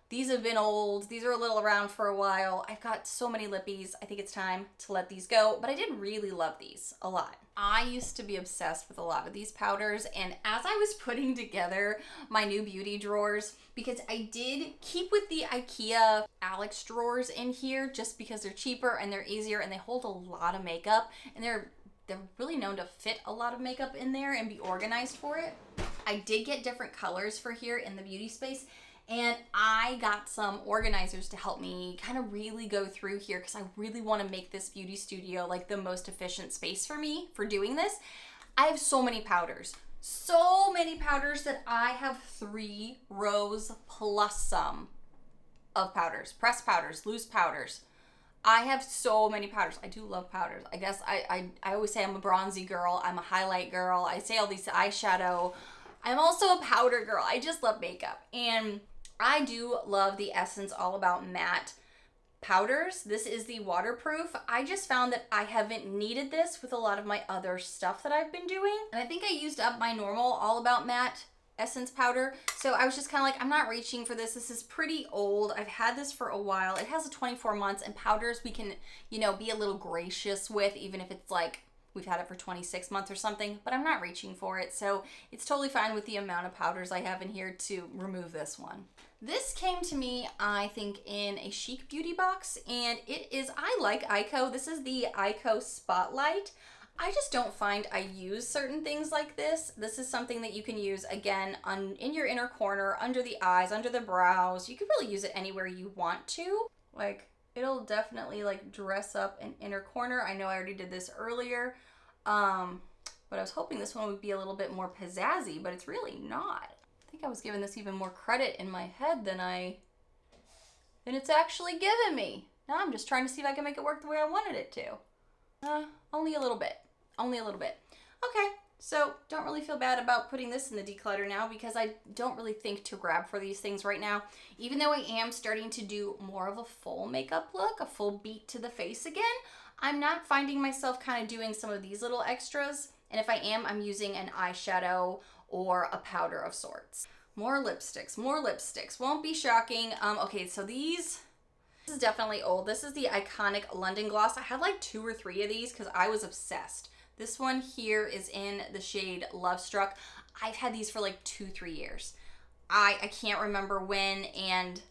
these have been old. These are a little around for a while. I've got so many lippies. I think it's time to let these go. But I did really love these a lot. I used to be obsessed with a lot of these powders, and as I was putting together my new beauty drawers, because I did keep with the IKEA Alex drawers in here just because they're cheaper and they're easier and they hold a lot of makeup, and they're really known to fit a lot of makeup in there and be organized for it. I did get different colors for here in the beauty space, and I got some organizers to help me kind of really go through here because I really want to make this beauty studio like the most efficient space for me for doing this. I have so many powders that I have 3 rows plus some of powders, pressed powders, loose powders. I have so many powders. I do love powders. I guess I always say I'm a bronzy girl. I'm a highlight girl. I say all these eyeshadow. I'm also a powder girl. I just love makeup. And I do love the Essence All About Matte powders. This is the waterproof. I just found that I haven't needed this with a lot of my other stuff that I've been doing. And I think I used up my normal All About Matte Essence powder. So I was just kind of like, I'm not reaching for this. This is pretty old. I've had this for a while. It has a 24 months, and powders we can, you know, be a little gracious with, even if it's like we've had it for 26 months or something, but I'm not reaching for it. So it's totally fine with the amount of powders I have in here to remove this one. This came to me, I think, in a Chic Beauty box, and it is, I like Ico. This is the Ico Spotlight. I just don't find I use certain things like this. This is something that you can use, again, in your inner corner, under the eyes, under the brows. You can really use it anywhere you want to. Like, it'll definitely, like, dress up an inner corner. I know I already did this earlier, but I was hoping this one would be a little bit more pizzazzy, but it's really not. I think I was giving this even more credit in my head than it's actually given me. Now I'm just trying to see if I can make it work the way I wanted it to. Only a little bit. Only a little bit. Okay, so don't really feel bad about putting this in the declutter now because I don't really think to grab for these things right now. Even though I am starting to do more of a full makeup look, a full beat to the face again, I'm not finding myself kind of doing some of these little extras. And if I am, I'm using an eyeshadow or a powder of sorts. More lipsticks, more lipsticks. Won't be shocking. Okay, so this is definitely old. This is the iconic London Gloss. I had like 2 or 3 of these because I was obsessed. This one here is in the shade Love Struck. I've had these for like 2-3 years. I can't remember when, and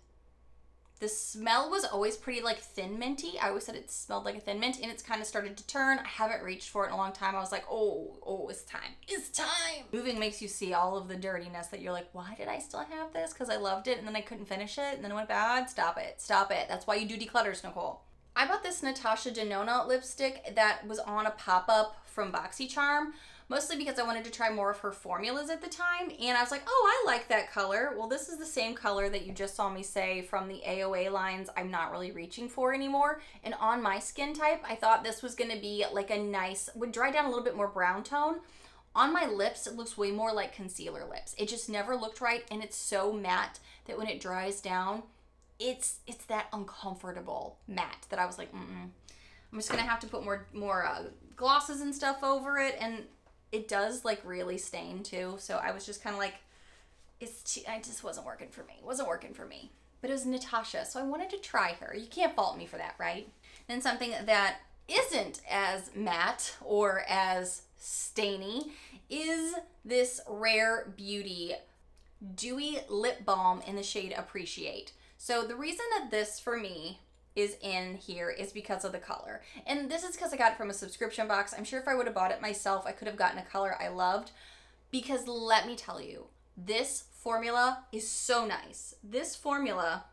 the smell was always pretty like thin minty. I always said it smelled like a thin mint, and it's kind of started to turn. I haven't reached for it in a long time. I was like, oh, it's time. It's time. Moving makes you see all of the dirtiness that you're like, why did I still have this? Because I loved it, and then I couldn't finish it, and then it went bad. Stop it. Stop it. That's why you do declutters, Nichole. I bought this Natasha Denona lipstick that was on a pop-up from Boxycharm, mostly because I wanted to try more of her formulas at the time, and I was like, oh, I like that color. Well, this is the same color that you just saw me say from the AOA lines I'm not really reaching for anymore, and on my skin type, I thought this was going to be like a nice, would dry down a little bit more brown tone. On my lips, it looks way more like concealer lips. It just never looked right, and it's so matte that when it dries down, it's that uncomfortable matte that I was like, I'm just gonna have to put more glosses and stuff over it, and it does like really stain too. So I was just kind of like, I just wasn't working for me. It wasn't working for me. But it was Natasha, so I wanted to try her. You can't fault me for that, right? Then something that isn't as matte or as stainy is this Rare Beauty Dewy Lip Balm in the shade Appreciate. So the reason that this for me is in here is because of the color. And this is because I got it from a subscription box. I'm sure if I would have bought it myself, I could have gotten a color I loved. Because let me tell you, this formula is so nice. This formula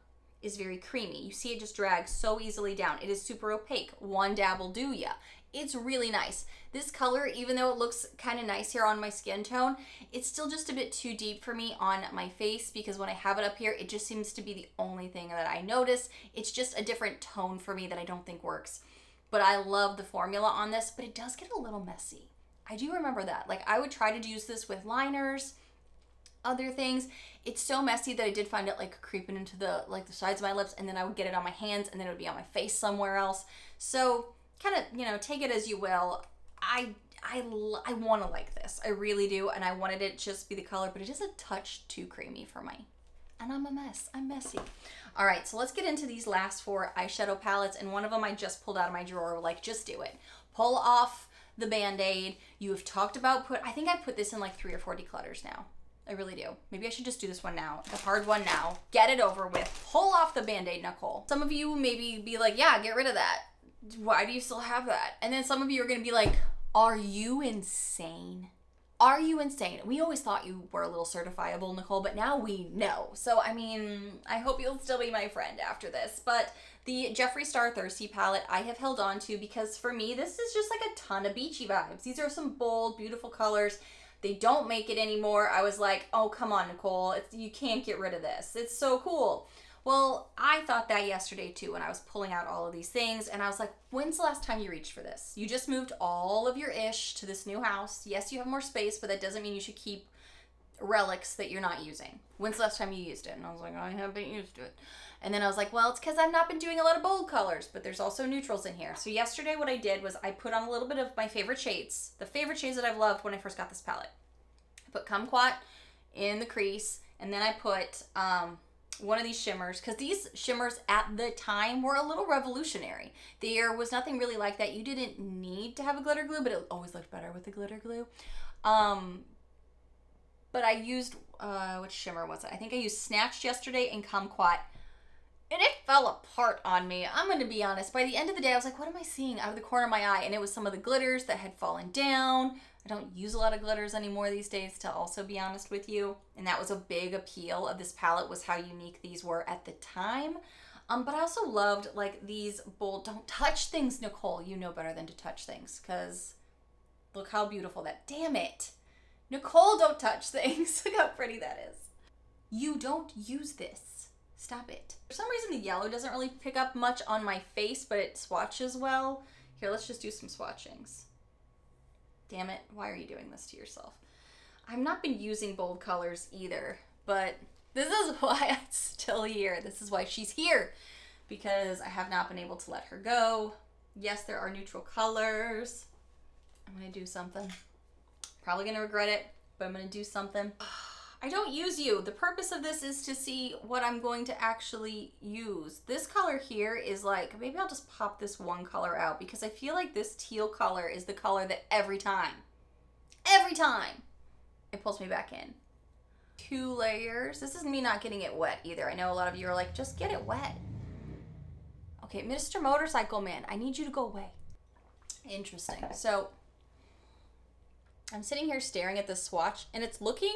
is very creamy. You see it just drags so easily down. It is super opaque. One dab will do ya. It's really nice. This color, even though it looks kind of nice here on my skin tone, it's still just a bit too deep for me on my face because when I have it up here, it just seems to be the only thing that I notice. It's just a different tone for me that I don't think works. But I love the formula on this, but it does get a little messy. I do remember that. Like, I would try to use this with liners, other things. It's so messy that I did find it like creeping into the sides of my lips, and then I would get it on my hands, and then it would be on my face somewhere else. So kind of, take it as you will. I want to like this. I really do, and I wanted it just be the color, but it is a touch too creamy for me. And I'm a mess. I'm messy. All right, so let's get into these last 4 eyeshadow palettes, and one of them I just pulled out of my drawer. Like, just do it. Pull off the Band-Aid. You have talked about I think I put this in like 3 or 4 declutters now. I really do. Maybe I should just do this one now. The hard one now. Get it over with. Pull off the Band-Aid, Nichole. Some of you maybe be like, yeah, get rid of that. Why do you still have that? And then some of you are going to be like, are you insane? Are you insane? We always thought you were a little certifiable, Nichole, but now we know. So, I mean, I hope you'll still be my friend after this. But the Jeffree Star Thirsty palette I have held on to because for me, this is just like a ton of beachy vibes. These are some bold, beautiful colors. They don't make it anymore. I was like, oh, come on, Nichole. You can't get rid of this. It's so cool. Well, I thought that yesterday too when I was pulling out all of these things, and I was like, when's the last time you reached for this? You just moved all of your ish to this new house. Yes, you have more space, but that doesn't mean you should keep relics that you're not using. When's the last time you used it? And I was like, I haven't used it. And then I was like, well, it's because I've not been doing a lot of bold colors, but there's also neutrals in here. So yesterday what I did was I put on a little bit of my favorite shades, the favorite shades that I've loved when I first got this palette. I put Kumquat in the crease, and then I put one of these shimmers, because these shimmers at the time were a little revolutionary. There was nothing really like that. You didn't need to have a glitter glue, but it always looked better with the glitter glue. but I used, which shimmer was it? I think I used Snatched yesterday and Kumquat, and it fell apart on me. I'm going to be honest. By the end of the day, I was like, what am I seeing out of the corner of my eye? And it was some of the glitters that had fallen down. I don't use a lot of glitters anymore these days, to also be honest with you. And that was a big appeal of this palette, was how unique these were at the time. But I also loved like these bold, don't touch things, Nichole. You know better than to touch things, because look how beautiful that, damn it. Nichole, don't touch things. Look how pretty that is. You don't use this. Stop it. For some reason, the yellow doesn't really pick up much on my face, but it swatches well. Here, let's just do some swatchings. Damn it, why are you doing this to yourself? I've not been using bold colors either, but this is why I'm still here. This is why she's here, because I have not been able to let her go. Yes, there are neutral colors. I'm gonna do something. Probably gonna regret it, but I'm gonna do something. I don't use you. The purpose of this is to see what I'm going to actually use. This color here is like, maybe I'll just pop this one color out, because I feel like this teal color is the color that every time, it pulls me back in. 2 layers. This is me not getting it wet either. I know a lot of you are like, just get it wet. Okay, Mr. Motorcycle Man, I need you to go away. Interesting. So I'm sitting here staring at this swatch, and it's looking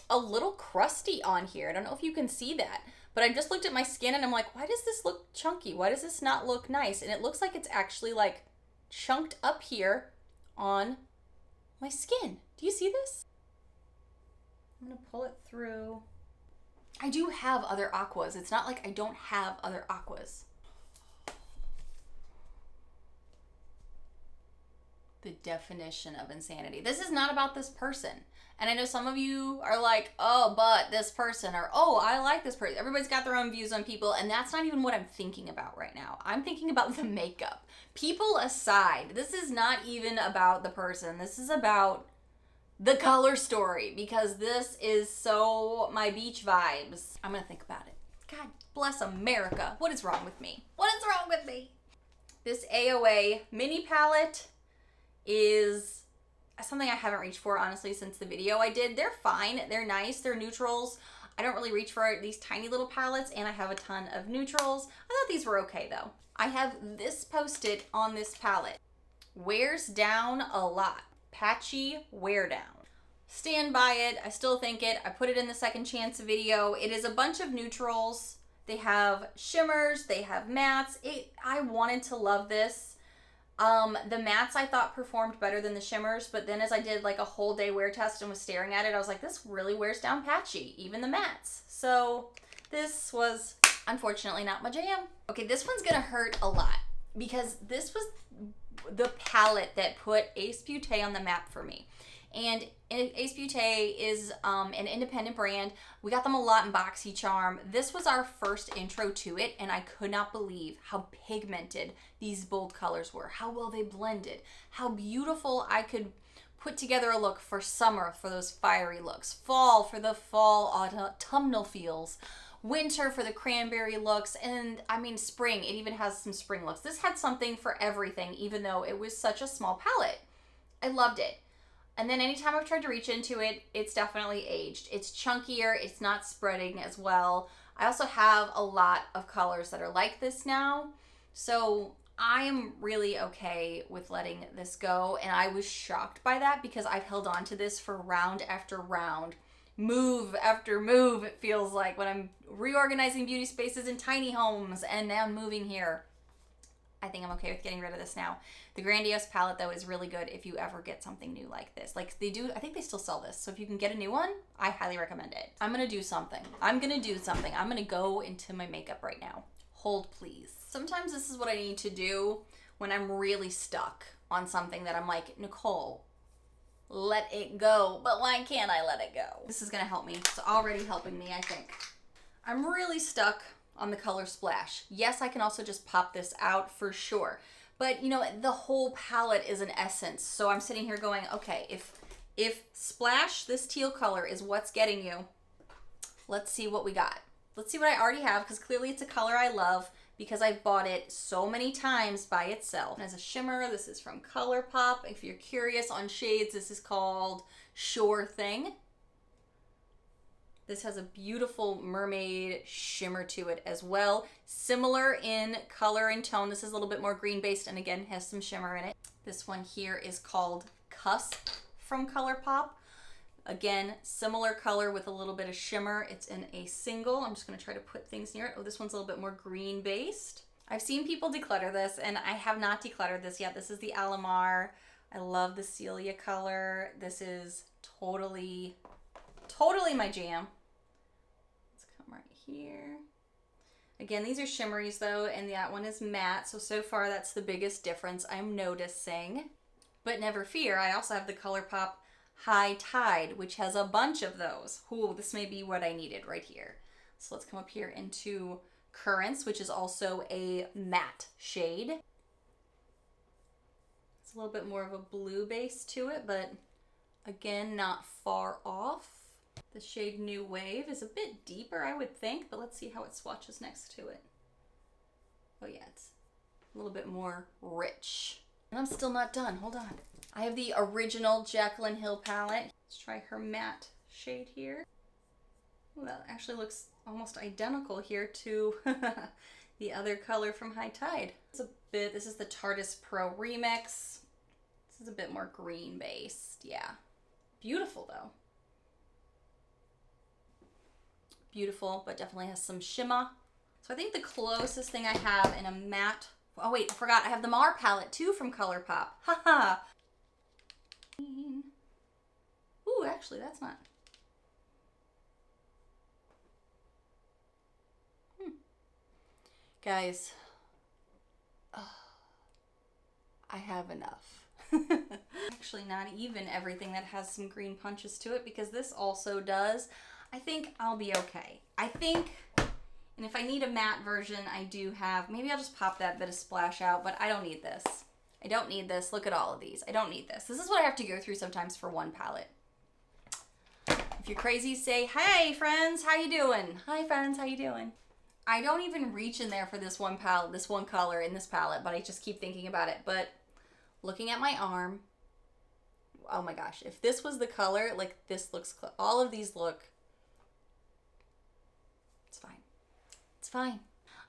a little crusty on here. I don't know if you can see that, but I just looked at my skin and I'm like, why does this look chunky? Why does this not look nice? And it looks like it's actually like chunked up here on my skin. Do you see this? I'm gonna pull it through. I do have other aquas. It's not like I don't have other aquas. The definition of insanity. This is not about this person. And I know some of you are like, oh, but this person, or oh, I like this person. Everybody's got their own views on people, and that's not even what I'm thinking about right now. I'm thinking about the makeup. People aside, this is not even about the person. This is about the color story, because this is so my beach vibes. I'm gonna think about it. God bless America. What is wrong with me? What is wrong with me? This AOA mini palette is something I haven't reached for, honestly, since the video I did. They're fine. They're nice. They're neutrals. I don't really reach for these tiny little palettes, and I have a ton of neutrals. I thought these were okay, though. I have this posted on this palette. Wears down a lot. Patchy wear down. Stand by it. I still think it. I put it in the second chance video. It is a bunch of neutrals. They have shimmers. They have mattes. I wanted to love this. The mattes I thought performed better than the shimmers, but then as I did like a whole day wear test and was staring at it, I was like, this really wears down patchy, even the mattes. So this was unfortunately not my jam. Okay, this one's gonna hurt a lot, because this was the palette that put Ace Beauté on the map for me. And Ace Beauté is an independent brand. We got them a lot in Boxycharm. This was our first intro to it, and I could not believe how pigmented these bold colors were, how well they blended, how beautiful I could put together a look for summer for those fiery looks, fall for the fall autumnal feels, winter for the cranberry looks, and I mean spring. It even has some spring looks. This had something for everything, even though it was such a small palette. I loved it. And then anytime I've tried to reach into it, it's definitely aged. It's chunkier, it's not spreading as well. I also have a lot of colors that are like this now. So I am really okay with letting this go. And I was shocked by that, because I've held on to this for round after round, move after move, it feels like, when I'm reorganizing beauty spaces in tiny homes, and now I'm moving here. I think I'm okay with getting rid of this now. The Grandiose palette, though, is really good if you ever get something new like this. Like they do, I think they still sell this. So if you can get a new one, I highly recommend it. I'm gonna do something. I'm gonna go into my makeup right now. Hold, please. Sometimes this is what I need to do when I'm really stuck on something that I'm like, Nichole, let it go. But why can't I let it go? This is gonna help me. It's already helping me, I think. I'm really stuck on the color Splash. Yes, I can also just pop this out for sure. But you know, the whole palette is an essence. So I'm sitting here going, okay, if Splash, this teal color, is what's getting you, let's see what we got. Let's see what I already have, because clearly it's a color I love, because I've bought it so many times by itself. As a shimmer, this is from ColourPop. If you're curious on shades, this is called Sure Thing. This has a beautiful mermaid shimmer to it as well. Similar in color and tone. This is a little bit more green based and again has some shimmer in it. This one here is called Cusp from ColourPop. Again, similar color with a little bit of shimmer. It's in a single. I'm just gonna try to put things near it. Oh, this one's a little bit more green based. I've seen people declutter this and I have not decluttered this yet. This is the Alamar. I love the Celia color. This is totally my jam. Let's come right here. Again, these are shimmeries though, and that one is matte. So far that's the biggest difference I'm noticing. But never fear, I also have the ColourPop High Tide, which has a bunch of those. Ooh, this may be what I needed right here. So let's come up here into Currents, which is also a matte shade. It's a little bit more of a blue base to it, but again, not far off. The shade New Wave is a bit deeper, I would think, but let's see how it swatches next to it. Oh yeah, it's a little bit more rich. And I'm still not done, hold on. I have the original Jaclyn Hill palette. Let's try her matte shade here. Well, that actually looks almost identical here to the other color from High Tide. This is the Tartus Pro Remix. This is a bit more green based, yeah. Beautiful though. Beautiful, but definitely has some shimmer. So I think the closest thing I have in a matte, oh wait, I forgot, I have the Mar palette too from ColourPop. Haha. Ooh, actually that's not. Guys, I have enough. Actually not even everything that has some green punches to it because this also does. I think I'll be okay. I think, and if I need a matte version, I do have, maybe I'll just pop that bit of splash out, but I don't need this. I don't need this. Look at all of these. I don't need this. This is what I have to go through sometimes for one palette. If you're crazy, say, hey friends, how you doing? Hi friends, how you doing? I don't even reach in there for this one palette, this one color in this palette, but I just keep thinking about it. But looking at my arm, oh my gosh, if this was the color, like this looks, all of these look, it's fine. It's fine.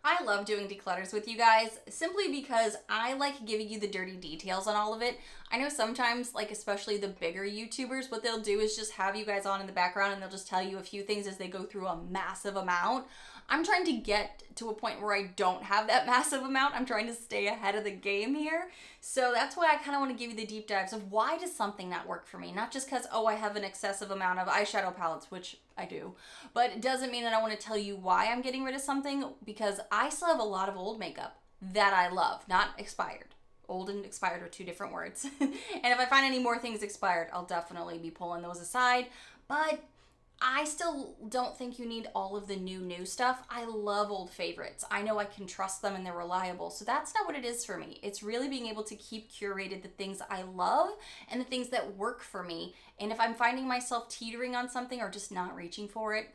I love doing declutters with you guys simply because I like giving you the dirty details on all of it. I know sometimes, like especially the bigger YouTubers, what they'll do is just have you guys on in the background and they'll just tell you a few things as they go through a massive amount. I'm trying to get to a point where I don't have that massive amount. I'm trying to stay ahead of the game here. So that's why I kind of want to give you the deep dives of why does something not work for me? Not just because, oh, I have an excessive amount of eyeshadow palettes, which I do, but it doesn't mean that I want to tell you why I'm getting rid of something because I still have a lot of old makeup that I love, not expired. Old and expired are two different words. And if I find any more things expired, I'll definitely be pulling those aside. But I still don't think you need all of the new stuff. I love old favorites. I know I can trust them and they're reliable. So that's not what it is for me. It's really being able to keep curated the things I love and the things that work for me. And if I'm finding myself teetering on something or just not reaching for it,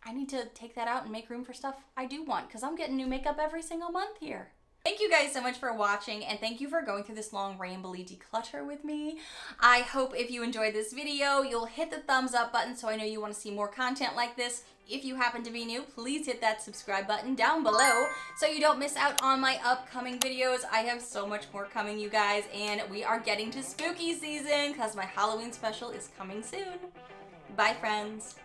I need to take that out and make room for stuff I do want because I'm getting new makeup every single month here. Thank you guys so much for watching and thank you for going through this long rambly declutter with me. I hope if you enjoyed this video, you'll hit the thumbs up button so I know you want to see more content like this. If you happen to be new, please hit that subscribe button down below so you don't miss out on my upcoming videos. I have so much more coming, you guys, and we are getting to spooky season because my Halloween special is coming soon. Bye, friends.